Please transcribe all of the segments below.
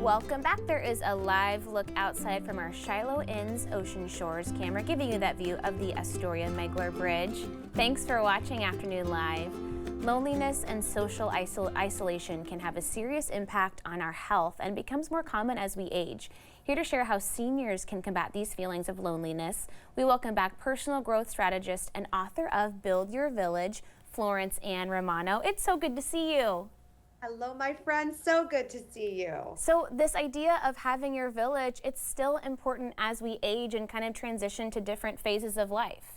Welcome back. There is a live look outside from our Shiloh Inn's Ocean Shores camera, giving you that view of the Astoria-Megler Bridge. Thanks for watching Afternoon Live. Loneliness and social isolation can have a serious impact on our health and becomes more common as we age. Here to share how seniors can combat these feelings of loneliness, we welcome back personal growth strategist and author of Build Your Village, Florence Ann Romano. It's so good to see you. Hello, my friends. So good to see you. So this idea of having your village, it's still important as we age and kind of transition to different phases of life.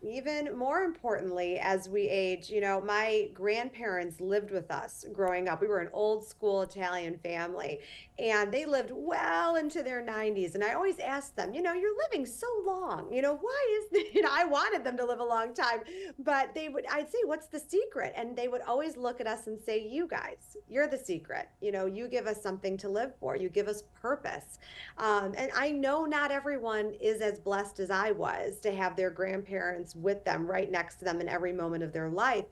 Even more importantly, as we age, my grandparents lived with us growing up. We were an old school Italian family, and they lived well into their 90s. And I always asked them, you're living so long. Why is that? I wanted them to live a long time, but I'd say, what's the secret? And they would always look at us and say, you guys, you're the secret. You give us something to live for. You give us purpose. And I know not everyone is as blessed as I was to have their grandparents with them right next to them in every moment of their life.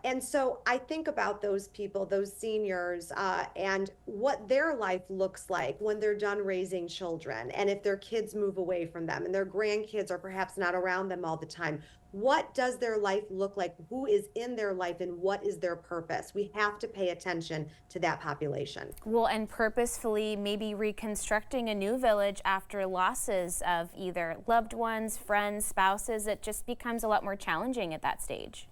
And so I think about those people, those seniors, and what their life looks like when they're done raising children, and if their kids move away from them and their grandkids are perhaps not around them all the time. What does their life look like? Who is in their life and what is their purpose? We have to pay attention to that population. Well, and purposefully maybe reconstructing a new village after losses of either loved ones, friends, spouses, it just becomes a lot more challenging at that stage.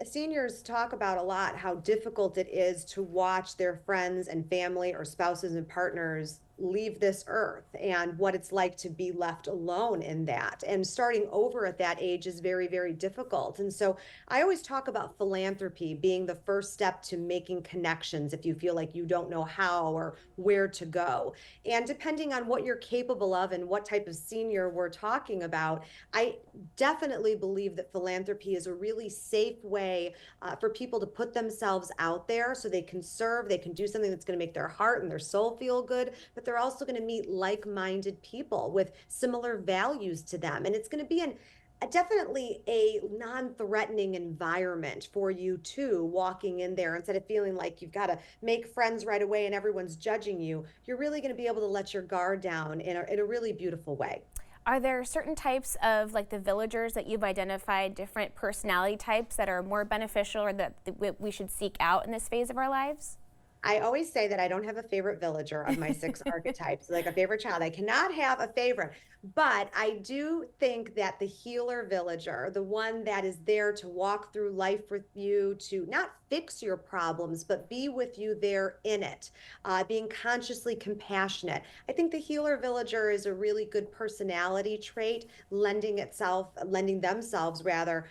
Seniors talk about a lot how difficult it is to watch their friends and family or spouses and partners leave this earth, and what it's like to be left alone in that. And starting over at that age is very, very difficult. And so I always talk about philanthropy being the first step to making connections if you feel like you don't know how or where to go. And depending on what you're capable of and what type of senior we're talking about, I definitely believe that philanthropy is a really safe way for people to put themselves out there so they can serve, they can do something that's going to make their heart and their soul feel good, but they're also going to meet like-minded people with similar values to them. And it's going to be definitely a non-threatening environment for you too, walking in there. Instead of feeling like you've got to make friends right away and everyone's judging you, you're really going to be able to let your guard down in a really beautiful way. Are there certain types of, like, the villagers that you've identified, different personality types that are more beneficial or that we should seek out in this phase of our lives? I always say that I don't have a favorite villager of my 6 archetypes, like a favorite child. I cannot have a favorite, but I do think that the healer villager, the one that is there to walk through life with you, to not fix your problems, but be with you there in it, being consciously compassionate. I think the healer villager is a really good personality trait, lending themselves rather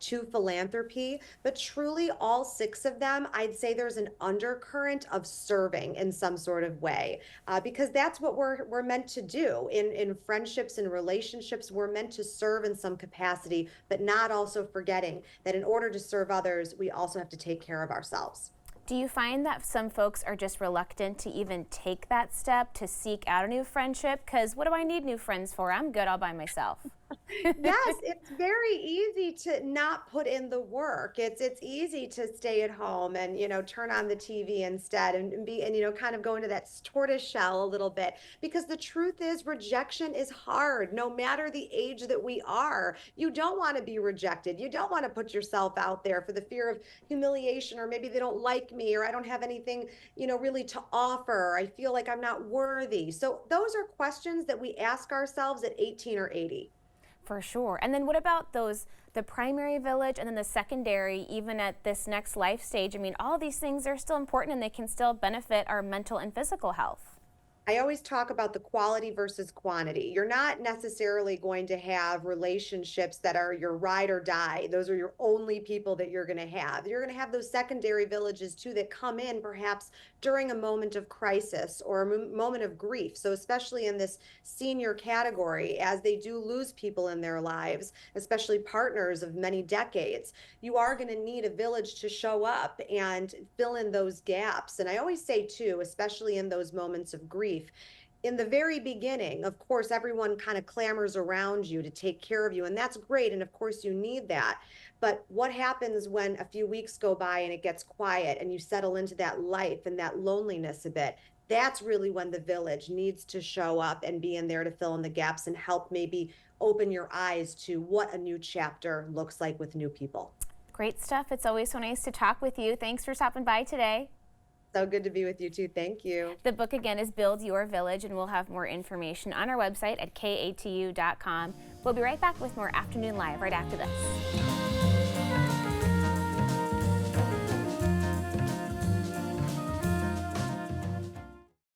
to philanthropy. But truly, all 6 of them, I'd say there's an undercurrent of serving in some sort of way, because that's what we're meant to do in friendships and relationships. We're meant to serve in some capacity, but not also forgetting that in order to serve others, we also have to take care of ourselves. Do you find that some folks are just reluctant to even take that step to seek out a new friendship? Because what do I need new friends for? I'm good all by myself. Yes, it's very easy to not put in the work. It's easy to stay at home and turn on the TV instead and be and kind of go into that tortoise shell a little bit, because the truth is rejection is hard no matter the age that we are. You don't want to be rejected. You don't want to put yourself out there for the fear of humiliation, or maybe they don't like me, or I don't have anything really to offer. I feel like I'm not worthy. So those are questions that we ask ourselves at 18 or 80. For sure. And then what about the primary village and then the secondary, even at this next life stage? I mean, all these things are still important and they can still benefit our mental and physical health. I always talk about the quality versus quantity. You're not necessarily going to have relationships that are your ride or die. Those are your only people that you're going to have. You're going to have those secondary villages too that come in perhaps during a moment of crisis or a moment of grief. So especially in this senior category, as they do lose people in their lives, especially partners of many decades, you are going to need a village to show up and fill in those gaps. And I always say too, especially in those moments of grief, in the very beginning, of course, everyone kind of clamors around you to take care of you, and that's great. And of course, you need that. But what happens when a few weeks go by and it gets quiet and you settle into that life and that loneliness a bit? That's really when the village needs to show up and be in there to fill in the gaps and help maybe open your eyes to what a new chapter looks like with new people. Great stuff. It's always so nice to talk with you. Thanks for stopping by today. So good to be with you too. Thank you. The book again is Build Your Village, and we'll have more information on our website at katu.com. We'll be right back with more Afternoon Live right after this.